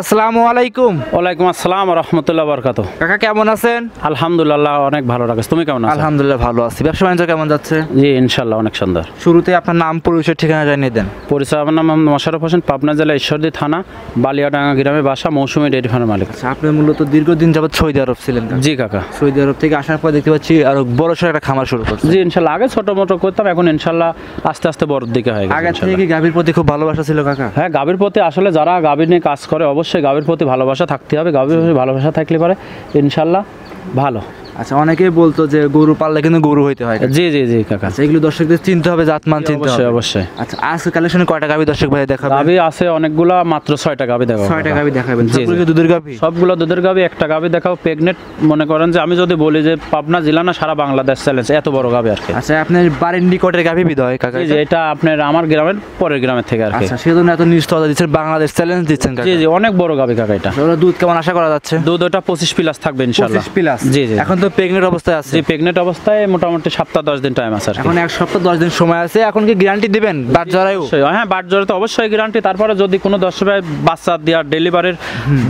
আসসালামু আলাইকুম। ওয়ালাইকুম আসসালাম ওয়া রাহমাতুল্লাহি ওয়া বারাকাতুহু। কাকা কেমন আছেন? আলহামদুলিল্লাহ অনেক ভালো রাখছ। তুমি কেমন আছো? আলহামদুলিল্লাহ ভালো আছি। ব্যবসা বাণিজ্য কেমন যাচ্ছে? জি ইনশাআল্লাহ অনেক সুন্দর। শুরুতে আপনার নাম পরিচয় ঠিকানা জানিয়ে দেন। পরিচয়, আমার নাম মোহাম্মদ মোশাররফ হোসেন, পাবনা জেলা ঈশ্বরদী থানা বালিয়াডাঙ্গা গ্রামে বাসা, মৌসুমী ডেইরি ফার্মের মালিক। আচ্ছা, আপনি মূলত দীর্ঘদিন যাবত সৌদি আরব ছিলেন? জি কাকা। সৌদি আরব থেকে আসার পর দেখতে পাচ্ছি আরো বড়সড় একটা খামার শুরু করছেন। জি ইনশাআল্লাহ, আগে ছোট মোটো করতাম, এখন ইনশাআল্লাহ আস্তে আস্তে বড়র দিকে হয়ে গেছে। আগে থেকে কি গাভীর প্রতি খুব ভালোবাসা ছিল কাকা? হ্যাঁ, গাভীর প্রতি আসলে যারা গাভী নিয়ে কাজ করে অবশ্যই গাভীর প্রতি ভালোবাসা থাকতে হবে। গাভীর প্রতি ভালোবাসা থাকলে পারে ইনশাআল্লাহ ভালো। আচ্ছা, অনেকেই বলতো যে গরু পাললে কিন্তু গরু হইতে হয়। জি জি জি কাকা। আচ্ছা, এগুলো দর্শকদের চিনতে হবে, জাতমান চিনতে হবে। অবশ্যই অবশ্যই। আচ্ছা, আজকে কালেকশনে কয়টা গাভী দর্শক ভাই দেখাবেন? গাভী আছে অনেকগুলা, মাত্র 6টা গাভী দেখাবো। 6টা গাভী দেখাবেন? জি সবগুলো দুধের গাভী? সবগুলো দুধের গাভী। একটা গাভী দেখাও প্রেগনেন্ট। মনে করেন যে আমি যদি বলি যে পাবনা জেলা না সারা বাংলাদেশ চ্যালেঞ্জ, এত বড় গাভী আর কি। আচ্ছা, আপনার বাড়ির নিকটের গাভী বিদয় কাকা? জি, এটা আপনার আমার গ্রামের পরের গ্রামের থেকে আর কি। আচ্ছা, সেজন্য এত নিশ্চয়তা দিচ্ছেন, বাংলাদেশ চ্যালেঞ্জ দিচ্ছেন কাকা? জি জি, অনেক বড় গাভী কাকা এটা। দুধ কেমন আশা করা যাচ্ছে? দুধ ওটা 25 প্লাস থাকবে ইনশাআল্লাহ। 25 প্লাস? জি জি। এখন তো প্রেগনেন্ট অবস্থায় আছে? জি, প্রেগনেন্ট অবস্থায় মোটামুটি সপ্তাহ 10 দিন টাইম আছে আর কি। এখন 1 সপ্তাহ 10 দিন সময় আছে। এখন কি গ্যারান্টি দিবেন বাট জরায়ু? হ্যাঁ, বাট জরায়ু তো অবশ্যই গ্যারান্টি। তারপরে যদি কোনো দর্শক বাচ্চা দেওয়ার ডেলিভারির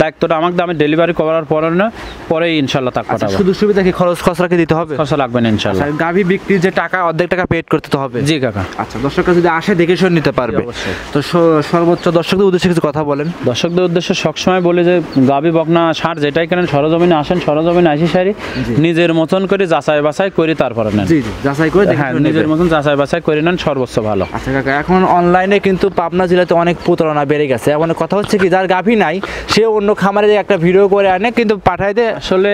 দায়িত্বটা আমাকে আমি ডেলিভারি করার পরে না পরেই ইনশাআল্লাহ টাকা পাঠাবো। শুধু সুবিধা কি খরচ খরচা কি দিতে হবে? খরচা লাগবে না ইনশাআল্লাহ। গাভী বিক্রির যে টাকা অর্ধেক টাকা পেড করতে তো হবে? জি কাকা। আচ্ছা, দর্শকরা যদি আসে দেখে শুনে নিতে পারবে। তো সর্বোচ্চ দর্শকদের উদ্দেশ্যে কিছু কথা বলেন। দর্শকদের উদ্দেশ্যে সবসময় বলি যে গাভী বকনা ষাঁড় যেটাই কেনেন সরজমিনে আসেন, সরজমিনে আসি সারি নিজের মতন করে যাচাই বাছাই করে তারপরে নেন। জি জি, যাচাই করে দেখেন। হ্যাঁ, নিজের মতন যাচাই বাছাই করে নেন, সর্বোচ্চ ভালো। আচ্ছা কাকা, এখন অনলাইনে কিন্তু পাবনা জেলাতে অনেক প্রতারণা বেড়ে গেছে। এমন কথা হচ্ছে কি, যার গাভী নাই সে অন্য খামারে একটা ভিডিও করে আনে কিন্তু পাঠায় দেয়। আসলে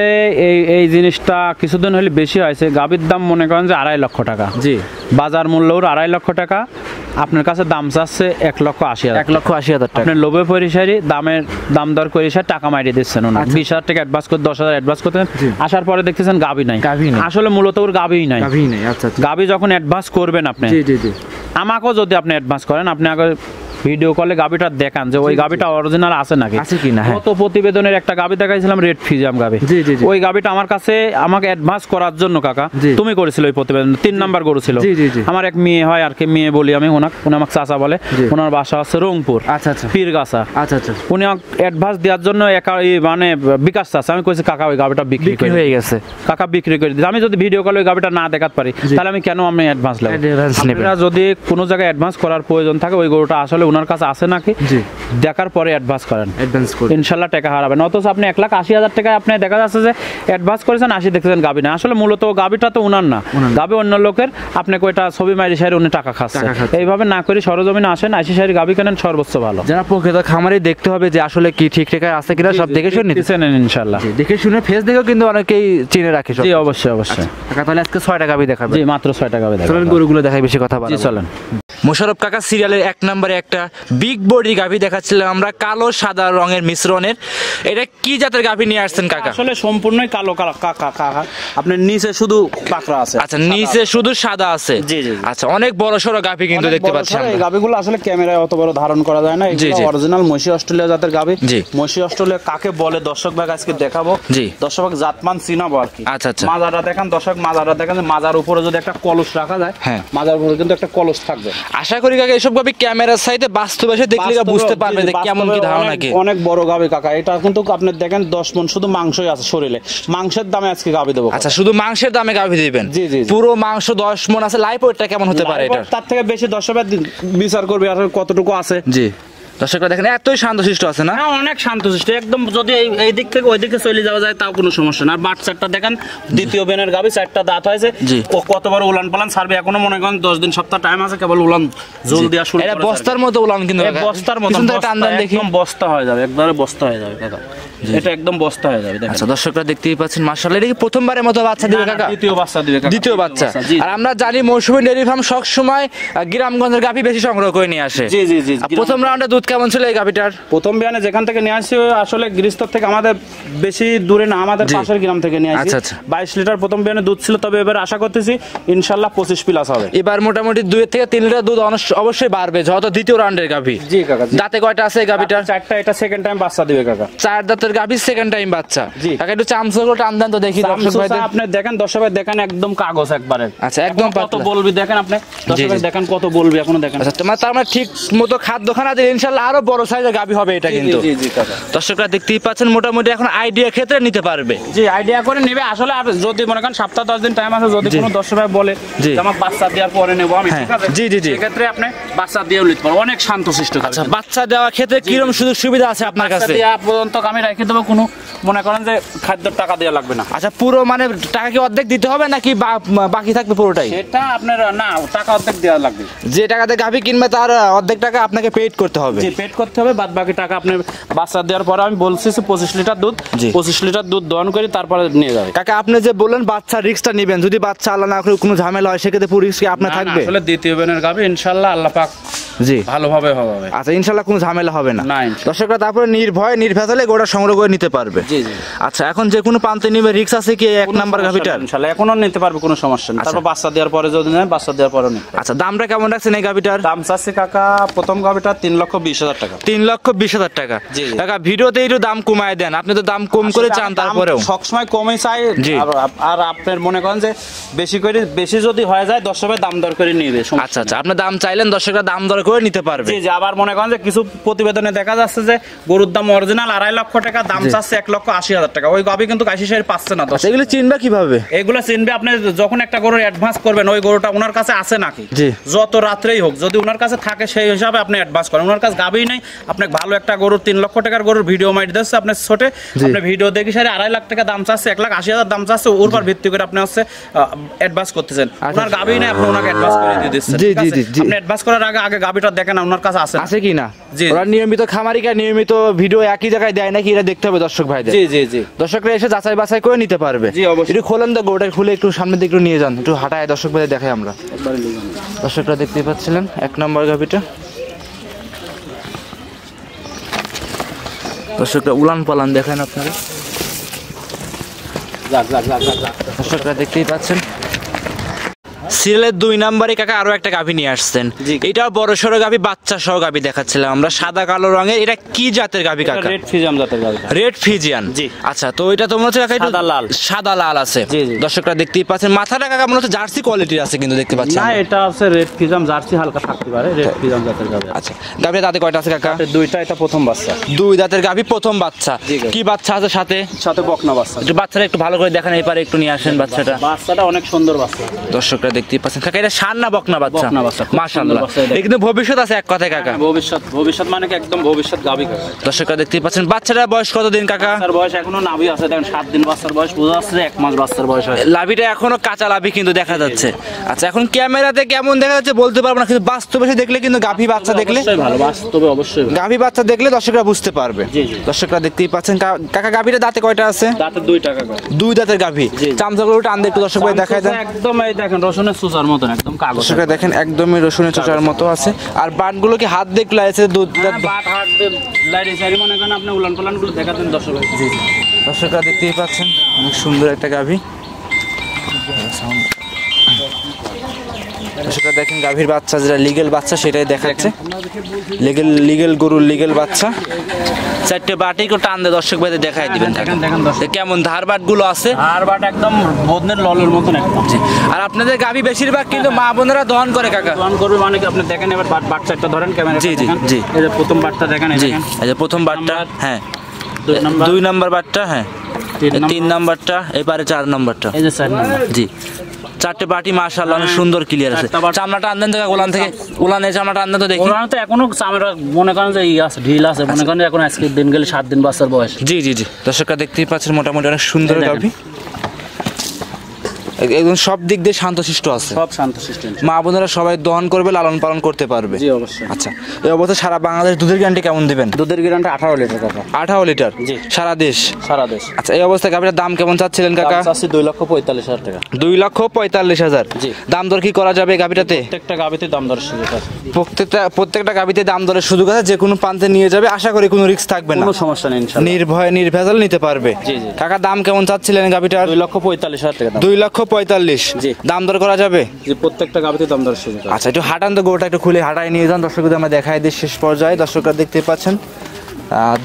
এই জিনিসটা কিছুদিন হলে বেশি হয়েছে। গাভীর দাম মনে করেন যে 2.5 লক্ষ টাকা। জি, বাজার মূল্য 2.5 লক্ষ টাকা। আপনার কাছে দাম চাচ্ছে 1,80,000। 1,80,000 টাকা। আপনার লোভে পরিসারি দাম দর করে টাকা মারিয়ে দিচ্ছেন ওনা। 20,000 টাকা অ্যাডভান্স করে 10,000 অ্যাডভান্স করতেন। আসার পরে দেখতেছেন গাভী নাই। আসলে মূলত ওর গাভীই নাই। আচ্ছা, গাভী যখন অ্যাডভান্স করবেন আপনি, জি জি জি, আমাকেও যদি আপনি অ্যাডভান্স করেন, আপনি আগে ভিডিও কলে গাভীটা দেখান যে ওই গাভীটা অরিজিনাল আছে নাকি, আছে কি না। কত প্রতিবেদনের একটা গাভী দেখাইছিলাম, রেড ফিজিয়াম গাভী। ওই গাভীটা আমার কাছে আমাকে অ্যাডভান্স করার জন্য কাকা তুমি করেছিল ওই প্রতিবেদন। 3 নাম্বার গরু ছিল। আমার এক মেয়ে হয় আর কি, মেয়ে বলি আমি, উনি আমাকে চাচা বলে। ওনার বাসা আছে রংপুর। আচ্ছা আচ্ছা, পীরগাছা। আচ্ছা আচ্ছা, উনি অ্যাডভান্স দেওয়ার জন্য মানে বিকাশ চাচা। আমি কইছি কাকা ওই গাভীটা বিক্রি হয়ে গেছে, কাকা বিক্রি করে দিই। আমি যদি ভিডিও কলে ওই গাভীটা না দেখাতে পারি তাহলে আমি কেন আমি অ্যাডভান্স লাগবে? আপনারা যদি কোনো জায়গায় অ্যাডভান্স করার প্রয়োজন থাকে, ওই গরুটা আসলে ওনার কাছে আছে নাকি দেখার পরে অ্যাডভান্স করেন, ইনশাআল্লাহ টাকা হারাবেন। অথচ আপনি 1,80,000 টাকা আপনি দেখা যাচ্ছে যে অ্যাডভান্স করেছেন, 80 দেখতেছেন গাভী না। আসলে মূলত গাভীটা তো উনার না, গাভী অন্য লোকের। আপনি কয়টা ছবি মারি সারি উনি টাকা খাচ্ছে। এইভাবে না করে সরজমিনে আসেন, 80 সারি গাভী কেনেন, সর্বোচ্চ ভালো। যারা প্রকৃত খামারে দেখতে হবে যে আসলে কি ঠিক ঠাক আছে কিনা, সব দেখে শুনে নিতেছেন ইনশাআল্লাহ। দেখে শুনে ফেস দেখেও কিন্তু অনেকেই চিনে রাখে। জি অবশ্যই অবশ্যই। তাহলে আজকে 6টা গাভী দেখাবেন? জি, মাত্র 6টা গাভী দেখাবেন। চলেন গরুগুলো দেখাই, বেশি কথা বলা। জি চলেন। মোশাররফ কাকা সিরিয়ালের 1 নম্বরে একটা বিগ বডি গাভী দেখাচ্ছিলাম আমরা, কালো সাদা রঙের মিশ্রণের। এটা কি জাতের গাভী নিয়ে আসছেন কাকা? আসলে সম্পূর্ণই কালো কাকা। আপনার নিচে শুধু পাকড়া আছে। আচ্ছা, নিচে শুধু সাদা আছে। জি জি। আচ্ছা, অনেক বড় সরো গাভী কিন্তু দেখতে পাচ্ছি আমরা। এই গাভীগুলো আসলে ক্যামেরায় অত বড় ধারণ করা যায় না। এগুলো অরিজিনাল মশি অস্ট্রেলিয়া জাতের গাভী। মশি অস্ট্রেলিয়া কাকে বলে দর্শক ভাই আজকে দেখাবো। জি, দর্শক ভাই জাতমান চিনাবো আর কি। আচ্ছা আচ্ছা, মাজাটা দেখেন দর্শক, মাজাটা দেখেন। মাজার উপরে যদি একটা কলস রাখা যায়, হ্যাঁ, মাজার উপরে কিন্তু একটা কলস থাকবে। আশা করি কাকা এসব গাভী ক্যামেরার সাইডে বাস্তবে এসে দেখলে বুঝতে পারবে যে কেমন কি ধারণা কি। অনেক বড় গাভী কাকা। এটা কিন্তু আপনি দেখেন 10 মণ শুধু মাংসই আছে শরীরে। মাংসের দামে আজকে গাভী দেবো। আচ্ছা, শুধু মাংসের দামে গাভী দিবেন? জি জি। পুরো মাংস 10 মণ আছে। লাইভ ওয়েটটা কেমন হতে পারে এটা? তার থেকে বেশি দর্শক বিচার করবে আর কতটুকু আছে। জি, দর্শকরা দেখেন এতই শান্তশিষ্ট আছে না? অনেক শান্তশিষ্ট একদম। যদি এই দিক থেকে ওই দিকে চলে যাওয়া যায় তাও কোনো সমস্যা না। আর বাট চারটা দেখেন, দ্বিতীয় বেনের গাভী, 4টা দাঁত হয়েছে। ও কত বড় উলান পালান ছাড়বে এখনো মনে করেন 10 দিন সপ্তাহ টাইম আছে। কেবল উলান জল দেওয়া শুরু। এটা বস্তার মতো উলান কিন্তু, বস্তার মতো একদম বস্তা হয়ে যাবে, একবারে বস্তা হয়ে যাবে দাদা। এটা একদম বস্তা হয়ে যাবে। আচ্ছা, দর্শকরা দেখতেই পাচ্ছেন মাশাআল্লাহ। এটা কি প্রথমবারের মতো বাচ্চা দিবে কাকা? দ্বিতীয় বাচ্চা দিবে কাকা। দ্বিতীয় বাচ্চা। আর আমরা জানি মৌসুমী ডেইরি ফার্ম সব সময় গ্রামগঞ্জের গাভী বেশি সংগ্রহ করে নিয়ে আসে। জি জি জি। প্রথম রাউন্ডে দুধ কেমন ছিল এই গাভীটার? প্রথম বিয়ানে যেখান থেকে নিয়ে আসছি আসলে গৃহস্থর থেকে, আমাদের বেশি দূরে না, আমাদের পাশের গ্রাম থেকে নিয়ে আসছি। 22 লিটার প্রথম বিয়ানে দুধ ছিল। তবে এবার আশা করতেছি ইনশাআল্লাহ 25 প্লাস হবে। এবার মোটামুটি 2 থেকে 3 লিটার দুধ অবশ্যই বাড়বে, যত দ্বিতীয় রাউন্ডের গাভী। জি কাকা। দাঁতে কয়টা আছে এই গাভীটার? 4টা। এটা সেকেন্ড টাইম বাচ্চা দিবে কাকা। 4 দাঁতের গাভী, সেকেন্ড টাইম বাচ্চা। কাকা একটু চামচগুলো টান দেন তো দেখি দর্শক ভাইদের। আপনি দেখেন দর্শক ভাই দেখেন, একদম কাগজ একবারে। আচ্ছা, একদম কত বলবি দেখেন আপনি দর্শক ভাই দেখেন কত বলবি এখনো দেখেন। আচ্ছা, তোমার তার মানে ঠিক মতো খাদ্য খানা দিলে ইনশাআল্লাহ ইনশাআল্লাহ আরো বড় সাইজের গাভী হবে এটা কিন্তু। জি জি কাকা। দর্শকরা দেখতেই পাচ্ছেন মোটামুটি এখন আইডিয়া ক্ষেত্রে নিতে পারবে। জি আইডিয়া করে নেবে আসলে। আর যদি মনে করেন সপ্তাহ 10 দিন টাইম আছে, যদি কোনো দর্শক ভাই বলে যে আমার বাচ্চা দেওয়ার পরে নেবো আমি, ঠিক আছে, জি জি জি, সেক্ষেত্রে আপনি বাচ্চা দিয়েও নিতে পারবেন, অনেক শান্তশিষ্ট। আচ্ছা, বাচ্চা দেওয়ার ক্ষেত্রে কিরকম সুযোগ সুবিধা আছে আপনার কাছে? বাচ্চা দেওয়া পর্যন্ত আমি রেখে দেবো, কোনো মনে করেন যে খাদ্যের টাকা দেওয়া লাগবে না। আচ্ছা, পুরো মানে টাকা কি অর্ধেক দিতে হবে নাকি বাকি থাকবে পুরোটাই? সেটা আপনার না, টাকা অর্ধেক দেওয়া লাগবে। যে টাকাতে গাভী কিনবে তার অর্ধেক টাকা আপনাকে পেড করতে হবে। জি, পেড করতে হবে, বাদ বাকি টাকা আপনি বাচ্চা দেওয়ার পরে আমি বলছি 25 লিটার দুধ, 25 লিটার দুধ দহন করে তারপরে নিয়ে যাবে। কাকা আপনি যে বললেন বাচ্চা রিস্কটা নেবেন, যদি বাচ্চা আল্লাহ না করে কোনো ঝামেলা হয় সেক্ষেত্রে পুরো রিস্ক আপনার থাকবে? আসলে দ্বিতীয় বেনের গাবে ইনশাআল্লাহ আল্লাহ পাক জি ভালোভাবে হবে। আচ্ছা, ইনশাআল্লাহ কোনো ঝামেলা হবে না। না, দর্শকরা তারপরে নির্ভয় নির্ভেজালে গোটা সংগ্রহ করে নিতে পারবে। জি জি। আচ্ছা, এখন যে কোনো প্রান্তে নিবে রিস্ক আছে কি এক নাম্বার গাভীটার? ইনশাআল্লাহ এখনো নিতে পারবে, কোনো সমস্যা নেই। তারপর বাচ্চা দেওয়ার পরে যদি নেয়, বাচ্চা দেওয়ার পরে নেই। আচ্ছা, দামটা কেমন রাখছেন এই গাভীটার? দাম চাচ্ছে কাকা প্রথম গাভীটা 3,20,000 টাকা। 3,20,000 টাকা। জি। কাকা ভিডিওতে একটু দাম কমায় দেন, আপনি তো দাম কম করে চান তারপরেও। সবসময় কমই চাই। আর আপনার মনে করেন যে বেশি যদি হয়ে যায় দর্শকের দাম দর করে নিবে। আচ্ছা আচ্ছা, আপনি দাম চাইলেন, দর্শকরা দাম দর করে নিতে পারবে। জি জি। আবার মনে করেন যে কিছু প্রতিবেদনে দেখা যাচ্ছে যে গরুর দাম অরিজিনাল 2.5 লক্ষ টাকা, দাম চাচ্ছে 1,80,000 টাকা। ওই গাভী কিন্তু কাশি সাহেব পাচ্ছে না। এগুলো চিনবা কিভাবে? এগুলো চিনবে আপনি যখন একটা গরুর অ্যাডভান্স করবেন, ওই গরুটা ওনার কাছে আছে নাকি। যত রাত্রেই হোক, যদি ওনার কাছে থাকে সেই হিসাবে আপনি অ্যাডভান্স করেন। ওনার কাছে গাভী নাই, আপনি ভালো একটা গরুর 3 লক্ষ টাকার গরুর ভিডিও মাইট দিচ্ছে আপনার ছোটে, আপনি ভিডিও দেখে সারে 2.5 লাখ টাকা দাম চাচ্ছে, 1,80,000 দাম চাচ্ছে, ওর উপর ভিত্তি করে আপনি হচ্ছে অ্যাডভান্স করতেছেন। ওনার গাভী নাই, আপনি ওনাকে অ্যাডভান্স করে দিয়ে দিচ্ছেন। জি জি জি। আপনি অ্যাডভান্স করার আগে গাভীটা দেখেন ওনার কাছে আছে কি না। জি। ওরা নিয়মিত খামারিকা নিয়মিত ভিডিও একই জায়গায় দেয় নাকি, এটা দেখতে হবে দর্শক ভাইদের। জি জি জি। দর্শকরা এসে যাচাই বাছাই করে নিতে পারবে। জি অবশ্যই। একটু খোলেন তো গোটা, খুলে একটু সামনের দিকে একটু নিয়ে যান, একটু হাঁটায় দর্শক ভাইদের দেখাই আমরা। দর্শকরা দেখতেই পাচ্ছিলেন 1 নম্বর গাভীটা। দর্শকরা উলান পালান দেখেন আপনারা। দর্শকরা দেখতেই পাচ্ছেন সিরিয়ালের 2 নম্বরে কাকা আরো একটা গাভী নিয়ে আসছেন। এটাও বড় সড়ো গাভী, বাচ্চা সহ গাভী দেখাচ্ছিলাম আমরা, সাদা কালো রঙের। এটা কি জাতের গাভী কাকা? রেড ফিজিয়ান জাতের গাভী। Red Friesian. জি। আচ্ছা, তো এটা তো মনে হচ্ছে কাকা সাদা লাল আছে। দর্শকরা দেখতেই পাচ্ছেন মাথাটা কাকা মনে হচ্ছে জার্সি কোয়ালিটির আছে কিন্তু দেখতে পাচ্ছেন। না, এটা আছে রেড ফিজিয়ান, জার্সি হালকা থাকতে পারে, রেড ফিজিয়ান জাতের গাভী। আচ্ছা, গাভী দাঁতে কয়টা আছে কাকা? দুইটা, এটা প্রথম বাচ্চা। 2 দাঁতের গাভী, প্রথম বাচ্চা। কি বাচ্চা আছে সাথে? সাথে বকনা বাচ্চা। একটু বাচ্চাটা একটু ভালো করে দেখেন, এপারে একটু নিয়ে আসেন বাচ্চাটা। বাচ্চাটা অনেক সুন্দর বাচ্চা। দর্শকরা দেখতেই পাচ্ছেন কাকা, এটা ষাঁড় না বকনা বাচ্চা? বকনা বাচ্চা। মাশাআল্লাহ, এটা কিন্তু ভবিষ্যৎ আছে এক কথায় কাকা। ভবিষ্যৎ মানে কি একদম ভবিষ্যৎ গাভী কাকা। দর্শকরা দেখতেই পাচ্ছেন বাচ্চাটার বয়স কতদিন কাকা? তার বয়স এখনো নাভি আছে, দেখেন 7 দিন বাচ্চার বয়স, বোঝা যাচ্ছে 1 মাস বাচ্চার বয়স হয়। লাভিটা এখনো কাঁচা লাভি কিন্তু দেখা যাচ্ছে। আচ্ছা, এখন ক্যামেরাতে কেমন দেখা যাচ্ছে বলতে পারবো না, কিন্তু বাস্তবে দেখলে কিন্তু গাভী বাচ্চা দেখলে ভালো, বাস্তবে অবশ্যই গাভী বাচ্চা দেখলে দর্শকরা বুঝতে পারবে। দর্শকরা দেখতেই পাচ্ছেন কাকা, গাভীটা দাঁতে কয়টা আছে? দাঁতে 2 টাকা। 2 দাঁতের গাভী। চামচাগুলো টান দিয়ে একটু দর্শক ভাই দেখায় দেন। একদম এই দেখেন রসুনের চোচার মতন, একদম কাগজ। দর্শকরা দেখেন একদমই রসুনের চোচার মতো আছে। আর বাটগুলো কি হাত দিয়ে লাইছে? দুধ বাট হাত দিয়ে লাইরে সারি মনে করেন আপনি উলান পালান গুলো দেখাতেন দর্শক ভাই। জি জি। দর্শকরা দেখতেই পাচ্ছেন অনেক সুন্দর একটা গাভী। দর্শকরা দেখেন গাভীর বাচ্চা, যেটা লিগেল বাচ্চা সেটাই দেখাচ্ছে। লিগেল গরুর লিগেল বাচ্চা। 4টে বাটি একটু টান দিয়ে দর্শক ভাইদের দেখাই দিবেন। কেমন ধার বাট গুলো আছে? ধার বাট একদম বদনের ললের মতন একদম। আর আপনাদের গাভী বেশিরভাগ কিন্তু মা বোনেরা দহন করে কাকা। দহন করবে মানে কি আপনি দেখেন, এবার বাটটা একটা ধরেন ক্যামেরা। জি জি জি। এই যে প্রথম বাটটা দেখেন, এই দেখেন। এই যে প্রথম বাটটা, হ্যাঁ 2 নম্বর বাটটা, হ্যাঁ 3 নম্বরটা, এবারে 4 নম্বরটা। এই যে 4 নম্বর। জি, 4টে বাটি মাশাআল্লাহ অনেক সুন্দর ক্লিয়ার আছে। চামড়াটা আনদেন তো উলান থেকে, উলানের চামড়াটা আনদেন তো দেখি। উলান তো এখনো চামড়া মনে করেন যে আছে, ঢিল আছে মনে করেন, এখন আজকে দিন গেলে 7 দিন বাচ্চার বয়স। জি জি জি। দর্শকরা দেখতেই পাচ্ছেন মোটামুটি অনেক সুন্দর গাভী, একদম সব দিক দিয়ে শান্তশিষ্ট আছে। সব শান্তশিষ্ট, মা বোনেরা সবাই দহন করবে, লালন পালন করতে পারবে। জি অবশ্যই। আচ্ছা, এই অবস্থা সারা বাংলাদেশ দুধের গ্যারান্টি কেমন দিবেন? দুধের গ্যারান্টি 18 লিটার কাকা। 18 লিটার? জি। সারা দেশ? সারা দেশ। আচ্ছা, এই অবস্থায় গাভীর দাম কেমন চাচ্ছিলেন কাকা? চাচ্ছি 2,45,000 টাকা। 2,45,000? জি। দাম দর কি করা যাবে গাভীটাতে? প্রত্যেকটা গাভীতে দাম দর সুযোগ আছে। প্রত্যেকটা গাভীতে দাম দরের সুযোগ আছে, যে কোনো প্রান্তে নিয়ে যাবে, আশা করি কোনো রিস্ক থাকবে না, কোনো সমস্যা নেই ইনশাআল্লাহ। নির্ভয় নির্ভেজাল নিতে পারবে। জি জি। কাকা দাম কেমন চাচ্ছিলেন গাভীটার? 2,45,000 টাকা। 2,45,000? জি। দাম দর করা যাবে? জি, প্রত্যেকটা গাভীতে দাম দর সুযোগ আছে। আচ্ছা, একটু হাঁটান তো, গোটা একটু খুলে হাঁটায় নিয়ে যান, দর্শকদের আমরা দেখাই দিই শেষ পর্যায়ে। দর্শকরা দেখতে পাচ্ছেন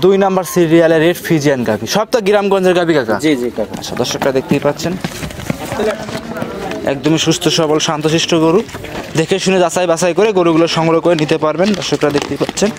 2 নম্বর সিরিয়ালের রেড ফিজিয়ান গাভী, সব তো গ্রামগঞ্জের গাভী কাকা? জি জি কাকা। আচ্ছা, দর্শকরা দেখতেই পাচ্ছেন একদমই সুস্থ সবল শান্তশিষ্ট গরু, দেখে শুনে যাচাই বাছাই করে গরুগুলো সংগ্রহ করে নিতে পারবেন। দর্শকরা দেখতেই পাচ্ছেন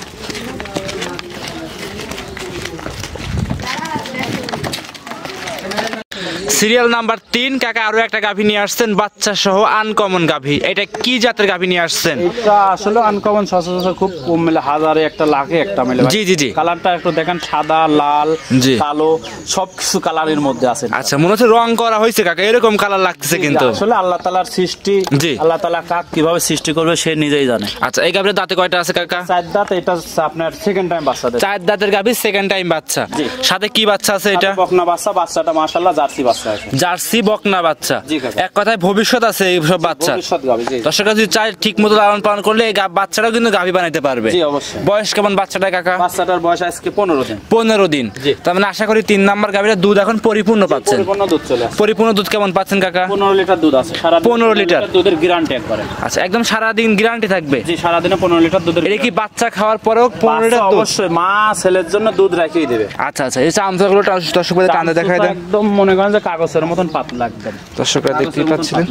সিরিয়াল নাম্বার 3 কাকা আরো একটা গাভী নিয়ে আসছেন বাচ্চা সহ আনকমন গাভী, এটা কি জাতের গাভী নিয়ে আসছেন? এটা আসলে আনকমন, সচরাচর খুব কম মেলে, হাজারে একটা, লাখে একটা মেলে। জি জি জি। কালারটা একটু দেখেন, সাদা, লাল, জি। কালো, সবকিছু কালারের মধ্যে আছে। আচ্ছা, মনে হচ্ছে রং করা হয়েছে কাকা, এরকম কালার লাগতেছে কিন্তু। আসলে আল্লাহ তাআলার সৃষ্টি, জি। আল্লাহ তাআলা কাক কিভাবে সৃষ্টি করবে সে নিজেই জানে। আচ্ছা, এই গাভীর দাঁতে কয়টা আছে কাকা? 4 দাঁত। এটা আপনার সেকেন্ড টাইম বাচ্চা দেয়। 4 দাঁতের গাভী, সেকেন্ড টাইম বাচ্চা। জি। সাথে কি বাচ্চা আছে এটা? বকনা বাচ্চা। বাচ্চাটা মাশাআল্লাহ জার্সি বাচ্চা আছে। জার্সি বকনা বাচ্চা। জি কাকা। এক কথায় ভবিষ্যৎ আছে এই সব বাচ্চা। ভবিষ্যৎ গাভী। জি। দর্শকরা যদি চায় ঠিক মতো লালন পালন করলে এই বাচ্চাটাও কিন্তু গাভী বানাইতে পারবে। জি অবশ্যই। বয়স কেমন বাচ্চাটা কাকা? বাচ্চাটার বয়স আজকে 15 দিন। 15 দিন। জি। তার মানে আশা করি 3 নাম্বার গাভীর দুধ এখন পরিপূর্ণ পাচ্ছেন। পরিপূর্ণ দুধ চলে আসে। পরিপূর্ণ দুধ কেমন পাচ্ছেন কাকা? 15 লিটার দুধ আছে। সারা 15 লিটার দুধের গ্যারান্টি একবারে। আচ্ছা, একদম সারা দিন গ্যারান্টি থাকবে? জি, সারা দিনে 15 লিটার দুধের। এটা কি বাচ্চা খাওয়ার পরেও 15 লিটার দুধ? অবশ্যই মা ছেলের জন্য দুধ রাখিয়ে দেবে। আচ্ছা আচ্ছা, এই চামচাগুলো দর্শকদের কান্দে দেখায় দেন। একদম মনে করেন যে কাগজের মতন পাতলা একদম। দর্শকরা দেখতেই পাচ্ছিলেন,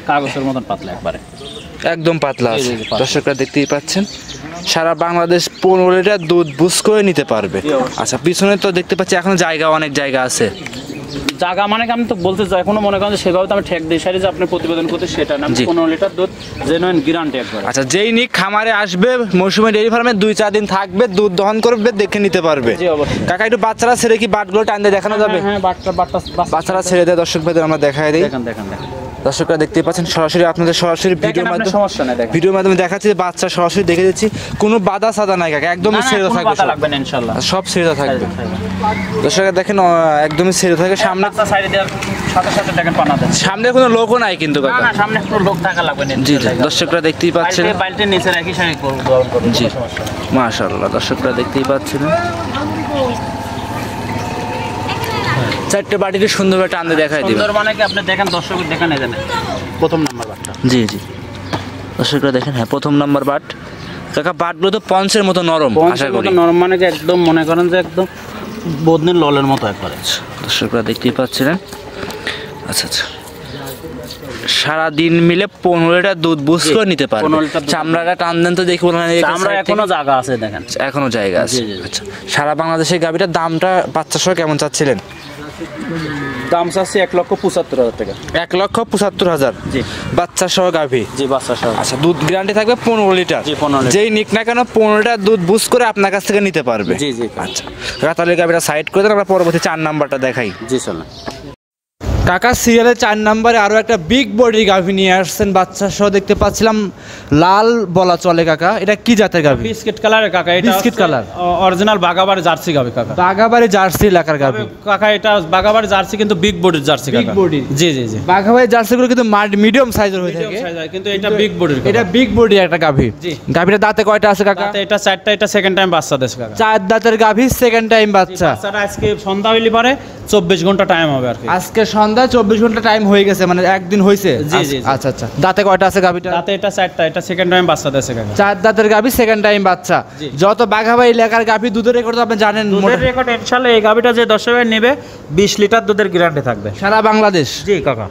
কাগজের মতন পাতলা একবারে, একদম পাতলা আছে। জি, জি, পাতলা। দর্শকরা দেখতেই পাচ্ছেন, সারা বাংলাদেশ 15 লিটার দুধ বুঝ করে নিতে পারবে। জি, অবশ্যই। আচ্ছা, পিছনে তো দেখতে পাচ্ছি এখনো জায়গা, অনেক জায়গা আছে। জায়গা মানে কি আমি তো বলতে চাই, এখনো মনে করেন যে সেভাবে তো আমি ঠেক দিই সারি যে আপনি প্রতিবেদন করতে, সেটা না। জি। 15 লিটার দুধ জেনুইন গ্যারান্টি একবারে। আচ্ছা, যেই নিক খামারে আসবে, মৌসুমী ডেইরি ফার্মে 2-4 দিন থাকবে, দুধ দহন করবে, দেখে নিতে পারবে। জি অবশ্যই। কাকা একটু বাচ্চারা ছেড়ে কি বাটগুলো টান দিয়ে দেখানো যাবে? হ্যাঁ, বাচ্চারা ছেড়ে দেয় দর্শক ভাইদের আমরা দেখাই দিই। দেখেন দেখেন দেখেন দর্শকরা দেখতেই পাচ্ছেন, সরাসরি আপনাদের সরাসরি ভিডিওর মাধ্যমে, সমস্যা নেই, দেখেন ভিডিওর মাধ্যমে দেখাচ্ছি যে বাচ্চা সরাসরি দেখে দিচ্ছি, কোনো বাধা সাদা নাই কাকা, একদমই ছেড়ে থাকবে, পাতা লাগবে না ইনশাআল্লাহ। সব ছেড়ে থাকবে। দর্শকরা দেখেন, একদমই ছেড়ে থাকে। সামনে রাস্তা সাইডে দেওয়ার সাথে সাথে দেখেন পানা দেন। সামনে কোনো লোকও নাই কিন্তু না কাকা। না, সামনে একটু লোক থাকা লাগবে না। জি জি, দর্শকরা দেখতেই পাচ্ছেন। বালতির নিচে রাখি সারি করুন। জি, মাশাআল্লাহ, দর্শকরা দেখতেই পাচ্ছেন। 4টে বাটিতে সুন্দরভাবে টান দিয়ে দেখাই দিবেন। সুন্দর মানে কি আপনি দেখেন, দর্শক দেখেন, এই জানেন প্রথম নাম্বার বাটটা। জি জি, দর্শকরা দেখেন, হ্যাঁ প্রথম নাম্বার বাট। কাকা বাটগুলো তো পঞ্চের মতো নরম, আশা করি। নরম মানে কি একদম মনে করেন যে একদম বদনের ললের মতো একবারে। দর্শকরা দেখতেই পাচ্ছিলেন। আচ্ছা আচ্ছা, সারা দিন মিলে 15 লিটার দুধ বুঝ করে নিতে পারবে। 15 লিটার দুধ। চামড়াটা টান দেন তো দেখি, বলেন আমরা এখনো জায়গা আছে দেখেন, এখনো জায়গা আছে। জি, জি, জি। আচ্ছা, সারা বাংলাদেশের গাভীটার দামটা বাচ্চা সহ কেমন চাচ্ছিলেন? দাম চাচ্ছি 1,75,000 টাকা। 1,75,000? জি। বাচ্চা সহ গাভী? জি, বাচ্চা সহ। আচ্ছা, দুধ গ্যারান্টি থাকবে 15 লিটার? জি, 15 লিটার। যেই নিক না কেন 15 লিটার দুধ বুঝ করে আপনার কাছ থেকে নিতে পারবে? জি জি। আচ্ছা, তাহলে গাভীটা সাইড করে দেন, আমরা পরবর্তী 4 নাম্বারটা দেখাই। জি চলেন। কাকা সিরিয়ালে 4 নম্বরে আরো একটা বিগ বডি গাভী নিয়ে আসছেন, বাচ্চা সহ দেখতে পাচ্ছিলাম, লাল বলা চলে কাকা, এটা কি জাতের গাভী? বিস্কিট কালারের কাকা, এটা বিস্কিট কালার, অরিজিনাল বাগাবাড়ি জার্সি গাভী কাকা। বাঘাবাড়ি জার্সি এলাকার গাভী কাকা, এটা বাগাবাড়ি জার্সি কিন্তু বিগ বডির জার্সি কাকা। Big body? জি জি জি। বাঘাবাড়ি জার্সিগুলো কিন্তু মিডিয়াম সাইজের হয়ে থাকে, কিন্তু এটা বিগ বডির। এটা বিগ বডি একটা গাভী। জি। গাভীটা দাঁতে কয়টা আছে কাকা? এটা 4টা, এটা সেকেন্ড টাইম বাচ্চা দেশ কাকা। 4 দাঁতের গাভী, সেকেন্ড টাইম বাচ্চা। বাচ্চাটা আজকে সন্ধ্যা হইলে পারে 24 ঘন্টা টাইম হবে আর কি। আজকে সন্ধ্যা 24 ঘন্টা টাইম হয়ে গেছে, মানে একদিন হয়েছে? জি, জি, জি। আচ্ছা আচ্ছা, দাঁতে কয়টা আছে গাভীটা? তাতে এটা 4টা, এটা সেকেন্ড টাইম বাচ্চা দেশে কাকা। 4 দাঁতের গাভী, সেকেন্ড টাইম বাচ্চা। জি। যত বাঘাবাড়ি এলাকার গাভী দুধের রেকর্ড আপনি জানেন, দুধের রেকর্ড ইনশাআল্লাহ এই গাভীটা যে 10 টাকায় নেবে 20 লিটার দুধের গ্যারান্টি থাকবে সারা বাংলাদেশ। জি কাকা।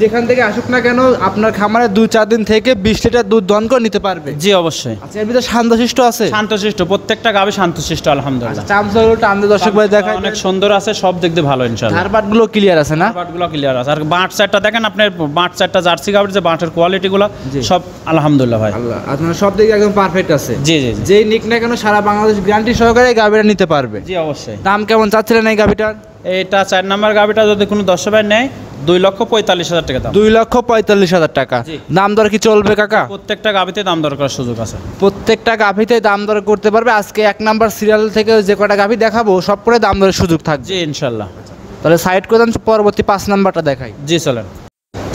যেখান থেকে আসুক না কেন আপনার খামারে 2-4 দিন থেকে 20 লিটার দুধ দহন করে নিতে পারবে? জি অবশ্যই। আচ্ছা, এর ভিতরে শান্তশিষ্ট আছে? শান্তশিষ্ট, প্রত্যেকটা গাভী শান্তশিষ্ট আলহামদুলিল্লাহ। চামচাগুলো টানতে দর্শক ভাই দেখায়, অনেক সুন্দর আছে, সব দেখতে ভালো ইনশাআল্লাহ। ধারপাটগুলো ক্লিয়ার আছে না? বাটগুলো ক্লিয়ার আছে। আর বাট চারটা দেখেন, আপনার বাট চারটা জার্সি গাভীর যে বাটের কোয়ালিটিগুলো সব আলহামদুলিল্লাহ ভাই। আল্লাহ, আপনার সব দিকে একদম পারফেক্ট আছে। জি জি জি। যেই নিক না কেন সারা বাংলাদেশ গ্যারান্টি সহকারে এই গাভীটা নিতে পারবে। জি অবশ্যই। দাম কেমন চাচ্ছিলেন এই গাভীটার? এটা 4 নাম্বার গাভীটা যদি কোনো 10 ভাই নেয় 2,45,000 টাকা দাম। 2,45,000 টাকা। জি। দাম দর কি চলবে কাকা? প্রত্যেকটা গাভীতে দাম দর করার সুযোগ আছে। প্রত্যেকটা গাভীতে দাম দর করতে পারবে। আজকে 1 নাম্বার সিরিয়াল থেকে যে কটা গাভী দেখাবো সব করে দাম দরের সুযোগ থাকবে। জি ইনশাআল্লাহ। তাহলে সাইড করে দেন, পরবর্তী 5 নাম্বারটা দেখাই। জি চলেন।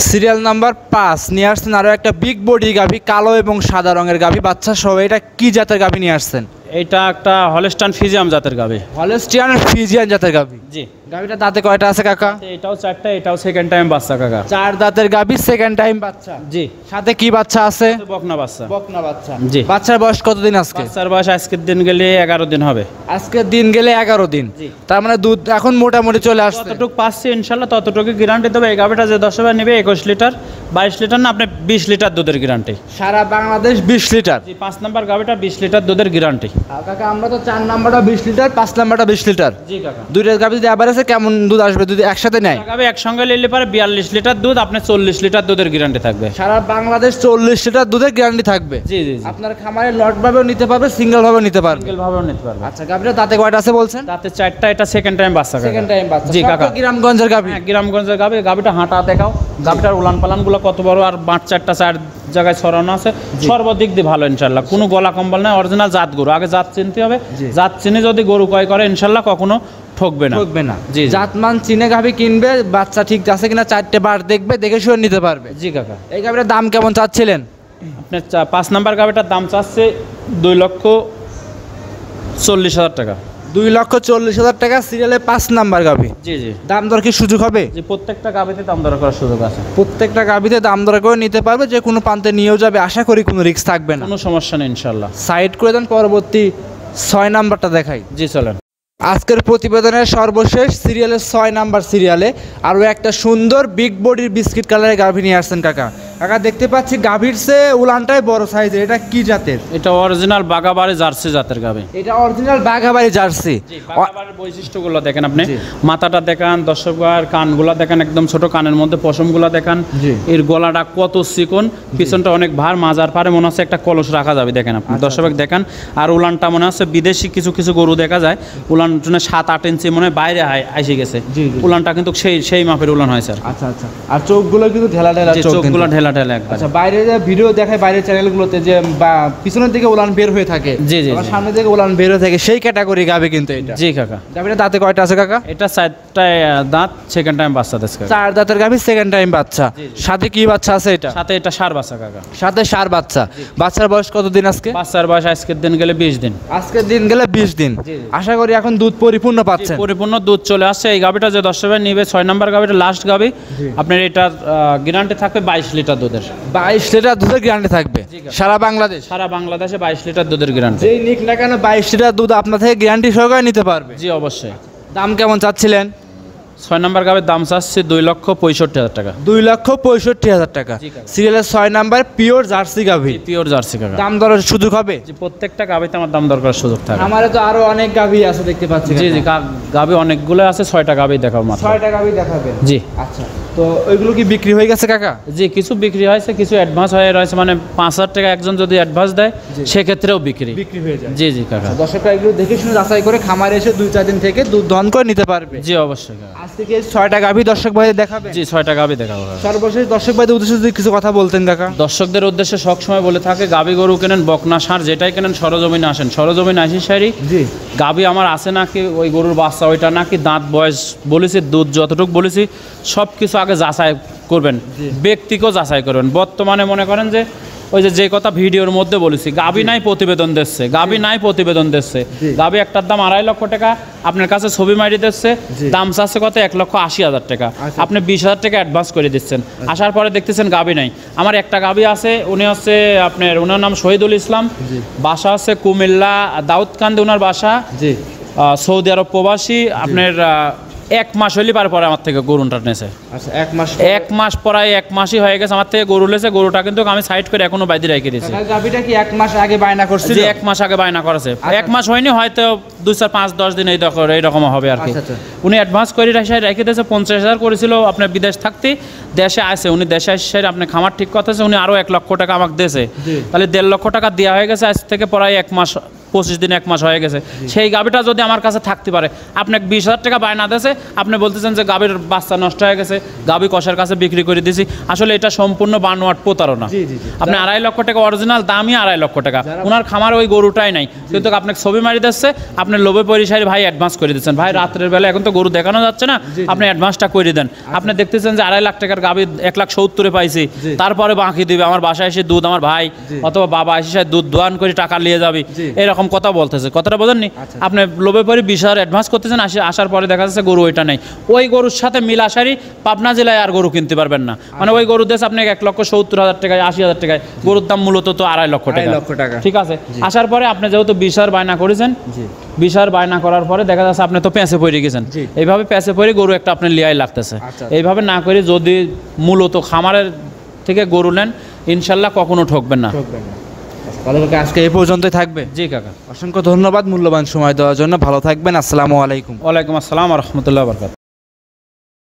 সিরিয়াল নাম্বার 5 নিয়ে আসছেন আরো একটা বিগ বডি গাভী, কালো এবং সাদা রঙের গাভী, বাচ্চা সহ। এটা কি জাতের গাভী নিয়ে আসছেন? এটা একটা হলস্টাইন ফ্রিজিয়াম জাতের গাভী। হলস্টিয়ান ফ্রিজিয়ান জাতের গাভী। জি। গাভীটা দাঁতে কয়টা আছে কাকা? এটাও 4টা, এটাও সেকেন্ড টাইম বাচ্চা কাকা। 4 দাঁতের গাভী, সেকেন্ড টাইম বাচ্চা। জি। সাথে কি বাচ্চা আছে? বকনা বাচ্চা। বকনা বাচ্চা। জি। বাচ্চার বয়স কতদিন আজকে? বাচ্চার বয়স আজকের দিন গেলে 11 দিন হবে। আজকের দিন গেলে 11 দিন। জি। তার মানে দুধ এখন মোটামুটি চলে আসছে। যতটুকু পাচ্ছি ইনশাআল্লাহ ততটুকু গ্যারান্টি দেবে। এই গাভীটা যে 10 ভাই নেবে 21 লিটার, 22 লিটার না, আপনি 20 লিটার দুধের গ্যারান্টি। সারা বাংলাদেশ 20 লিটার। জি, 5 নাম্বার গাভীটা 20 লিটার দুধের গ্যারান্টি। কাকা আমরা তো 4 নাম্বারটা 20 লিটার, 5 নাম্বারটা 20 লিটার। জি কাকা। দুইটার গাভী যদি এভারেজ আছে কেমন দুধ আসবে যদি একসাথে নেয়? গাভী একসঙ্গে নিলে পারে 42 লিটার দুধ, আপনার 40 লিটার দুধের গ্যারান্টি থাকবে। সারা বাংলাদেশ 40 লিটার দুধের গ্যারান্টি থাকবে। জি জি, আপনার খামারে লট ভাবেও নিতে পারবে, সিঙ্গেল ভাবেও নিতে পারবে। সিঙ্গেল ভাবেও নিতে পারবে। আচ্ছা, গাভীটা দাঁতে কয়টা আছে বলছেন? তাতে 4টা, এটা সেকেন্ড টাইম বাচ্চা। সেকেন্ড টাইম বাচ্চা। জি কাকা, গ্রামগঞ্জের গাভী। হ্যাঁ গ্রামগঞ্জের গাভী। গাভীটা হাঁটা দেখাও, গাভীটার উলান পালানগুলো কত বড়, আর বাঁট 4টা 4 জায়গায় ছড়ানো আছে, সর্বদিক দিয়ে ভালো ইনশাল্লাহ। কোনো গলা কম্বল নাই, অরিজিনাল জাত গরু। আগে জাত চিনতে হবে, জাত চিনে যদি গরু ক্রয় করে ইনশাল্লাহ কখনো ঠকবে না। ঠকবে না। জি, জাতমান চিনে গাভী কিনবে, বাচ্চা ঠিক আছে কিনা 4টে বার দেখবে, দেখে শুনে নিতে পারবে। জি কাকা। এই গাভীটার দাম কেমন চাচ্ছিলেন? আপনার 5 নাম্বার গাভীটার দাম চাচ্ছে 2,40,000 টাকা। 2,40,000 টাকা, সিরিয়ালে 5 নাম্বার গাভী। জি জি। দাম দর কি সুযোগ হবে? জি, প্রত্যেকটা গাভীতে দাম দর করার সুযোগ আছে। প্রত্যেকটা গাভীতে দাম দর করে নিতে পারবে, যে কোনো প্রান্তে নিয়েও যাবে, আশা করি কোনো রিস্ক থাকবে না। কোনো সমস্যা নেই ইনশাল্লাহ। সাইড করে দেন, পরবর্তী 6 নাম্বারটা দেখাই। জি চলেন। আজকের প্রতিবেদনের সর্বশেষ সিরিয়ালের 6 নাম্বার সিরিয়ালে আরও একটা সুন্দর বিগ বডির বিস্কিট কালারের গাভী নিয়ে আসছেন কাকা। কাকা দেখতে পাচ্ছি গাভীর চেয়ে উলানটাই বড় সাইজের, এটা কি জাতের? এটা অরিজিনাল বাগাবাড়ি জার্সি জাতের গাভী। এটা অরিজিনাল বাঘাবাড়ি জার্সি। বাগাবাড়ির বৈশিষ্ট্যগুলো দেখেন আপনি, মাথাটা দেখান, দর্শকবার কানগুলা দেখান, একদম ছোট কানের মধ্যে পশমগুলা দেখান, এর গলাটা কত চিকন, পিছনটা অনেক ভার, মাজার পারে মনে হচ্ছে একটা কলস রাখা যাবে, দেখেন আপনি দর্শক দেখান। আর উলানটা মনে হচ্ছে বিদেশি কিছু কিছু গরু দেখা যায়, উলান 7-8 ইঞ্চি মনে হয় বাইরে আইসে গেছে, উলানটা কিন্তু সেই মাপের উলান হয় স্যার। আচ্ছা আচ্ছা। আর চোখগুলো কিন্তু ঢেলা ঢেলা, চোখগুলো ঢেলা ঢেলা একবার। আচ্ছা, বাইরে যে ভিডিও দেখায় বাইরের চ্যানেলগুলোতে যে পিছনের দিকে উলান বের হয়ে থাকে, জি জি, সামনের দিকে উলান বের হয়ে থাকে, সেই ক্যাটাগরি গাবে কিন্তু এটা। জি কাকা। গাভীটা দাঁতে কয়টা আছে কাকা? এটা 4টায় দাঁত, সেকেন্ড টাইম বাচ্চা দিচ্ছে কাকা। 4 দাঁতের গাভী, সেকেন্ড টাইম বাচ্চা। সাথে কি বাচ্চা আছে এটা? সাথে এটা ষাঁড় বাচ্চা কাকা। সাথে ষাঁড় বাচ্চা। বাচ্চার বয়স কতদিন আজকে? বাচ্চার বয়স আজকের দিন গেলে 20 দিন। আজকের দিন গেলে 20 দিন। আশা করি এখন দুধ পরিপূর্ণ পাচ্ছেন। পরিপূর্ণ দুধ চলে আসছে। এই গাভীটা যে দর্শক নিবে 6 নাম্বার গাভীটা লাস্ট গাভী, আপনার এটার গ্যারান্টি থাকবে 22 লিটার দুধের। 22 লিটার দুধের গ্যারান্টি থাকবে সারা বাংলাদেশ? সারা বাংলাদেশে 22 লিটার দুধের গ্যারান্টি। যেই নিক না কেন 22 লিটার দুধ আপনার থেকে গ্যারান্টি সহকারে নিতে পারবে। জি অবশ্যই। দাম কেমন চাচ্ছিলেন? 6 নাম্বার গাভীর দাম চাচ্ছি 2,65,000 টাকা। 2,65,000 টাকা। সিরিয়ালের 6 নাম্বার পিওর জার্সি গাভী। পিওর জার্সি কাকা। দাম দরের সুযোগ হবে? জি, প্রত্যেকটা গাভীতে আমার দাম দরকার সুযোগ থাকে। আমারে তো আরো অনেক গাভী আছে দেখতে পাচ্ছি। জি জি, গাভী অনেকগুলো আছে, 6টা গাভী দেখাবো মাত্র। 6টা গাভী দেখাবেন? জি। আচ্ছা, তো ওইগুলো কি বিক্রি হয়ে গেছে কাকা? জি, কিছু বিক্রি হয়েছে, কিছু অ্যাডভান্স হয়ে রয়েছে, মানে 5,000 টাকা একজন যদি অ্যাডভান্স দেয় সেক্ষেত্রেও বিক্রি হয়ে যায়। জি জি কাকা। দর্শকরা এগুলো দেখে শুনে যাচাই করে খামারে এসে 2-4 দিন থেকে দুধ দহন করে নিতে পারবে। জি অবশ্যই কাকা। আজ থেকে 6টা গাভী দর্শক ভাইদের দেখাবে? জি, 6টা গাভী দেখাবো কাকা। সর্বশেষ দর্শক ভাইদের উদ্দেশ্যে যদি কিছু কথা বলতেন কাকা। দর্শকদের উদ্দেশ্যে সবসময় বলে থাকে, গাভী গরু কেনেন, বকনা ষাঁড় যেটাই কেনেন সরজমিনে আসেন। সরজমিনে আসি সারি জি, গাভী আমার আছে নাকি, ওই গরুর বাচ্চা ওইটা নাকি, দাঁত বয়স বলেছি, দুধ যতটুকু বলেছি সব কিছু আগে যাচাই করবেন, ব্যক্তিকেও যাচাই করবেন। বর্তমানে মনে করেন যে ওই যে কথা ভিডিওর মধ্যে বলেছি, গাভী নাই প্রতিবেদন দিচ্ছে, গাভী নাই প্রতিবেদন দিচ্ছে। গাভী একটার দাম 2.5 লক্ষ টাকা, আপনার কাছে ছবি মারি দিচ্ছে, দাম চাচ্ছে কত 1,80,000 টাকা। আপনি 20,000 টাকা অ্যাডভান্স করে দিচ্ছেন, আসার পরে দেখতেছেন গাভী নাই। আমার একটা গাভী আছে, উনি হচ্ছে আপনার, ওনার নাম শহীদুল ইসলাম, বাসা হচ্ছে কুমিল্লা দাউদকান্দি ওনার বাসা, সৌদি আরব প্রবাসী। আপনার 1 মাস হইলে পরে আমার থেকে গরুটা নেছে। আচ্ছা, 1 মাস? 1 মাস প্রায় 1 মাসই হয়ে গেছে আমার থেকে গরু লেছে। গরুটা কিন্তু আমি সাইড করে এখনো বাইরে রেখে দিয়েছি। গাভীটা কি 1 মাস আগে বায়না করছিল? যে 1 মাস আগে বায়না করেছে। 1 মাস হয়নি, হয়তো 2-4-5-10 দিন এইরকম হবে আর কি। উনি অ্যাডভান্স করে রেখে দিয়েছে। 50,000 করেছিল আপনার বিদেশ থাকতে, দেশে আসে উনি, দেশে আসে আপনি খামার ঠিক কথা আছে, উনি আরো 1 লক্ষ টাকা আমাকে দিয়েছে, তাহলে 1.5 লক্ষ টাকা দেওয়া হয়ে গেছে। আজ থেকে প্রায় 1 মাস 25 দিন 1 মাস হয়ে গেছে। সেই গাভীটা যদি আমার কাছে থাকতে পারে, আপনাকে 20,000 টাকা বায়না দিয়েছে, আপনি বলতেছেন যে গাভীর বাচ্চা নষ্ট হয়ে গেছে, গাভী কষার কাছে বিক্রি করে দিয়েছি। আসলে এটা সম্পূর্ণ বানোয়াট প্রতারণা। আপনি 2.5 লক্ষ টাকা অরিজিনাল দামই 2.5 লক্ষ টাকা, ওনার খামার ওই গরুটাই নাই, কিন্তু আপনাকে ছবি মারি দিচ্ছে, আপনি লোভে পরিসারি ভাই অ্যাডভান্স করে দিচ্ছেন। ভাই রাত্রের বেলা এখন তো গরু দেখানো যাচ্ছে না, আপনি অ্যাডভান্সটা করে দেন। আপনি দেখতেছেন যে 2.5 লাখ টাকার গাভী 1,70,000 পাইছি, তারপরে বাকি দিবে, আমার বাসায় এসে দুধ আমার ভাই অথবা বাবা এসে দুধ দোয়ান করে টাকা নিয়ে যাবে, এরকম কথা বলতেছে। কথাটা বোঝেননি? আপনি লোভে পরে 20,000 অ্যাডভান্স করতেছেন, আসার পরে দেখা যাচ্ছে গরু ওইটা নেই। ওই গরুর সাথে মিল আসারই পাবনা জেলায় আর গরু কিনতে পারবেন না। মানে ওই গরু দেশ আপনাকে 1,70,000 টাকায়, 80,000 টাকায়, গরুর দাম মূলত তো 2.5 লক্ষ টাকা। ঠিক আছে, আসার পরে আপনি যেহেতু 20,000 বায়না করেছেন, 20,000 বায়না করার পরে দেখা যাচ্ছে আপনি তো প্যাঁচে পড়ে গেছেন। এইভাবে প্যাঁচে পড়ে গরু একটা আপনি লিয়াই লাগতেছে। এইভাবে না করে যদি মূলত খামারের থেকে গরু নেন, ইনশাল্লাহ কখনো ঠকবেন না। তাহলে কাকা আজকে এই পর্যন্তই থাকবে। জি কাকা। অসংখ্য ধন্যবাদ মূল্যবান সময় দেওয়ার জন্য। ভালো থাকবেন। আসসালামু আলাইকুম। ওয়ালাইকুম আসসালাম রহমতুল্লাহ বরকাত।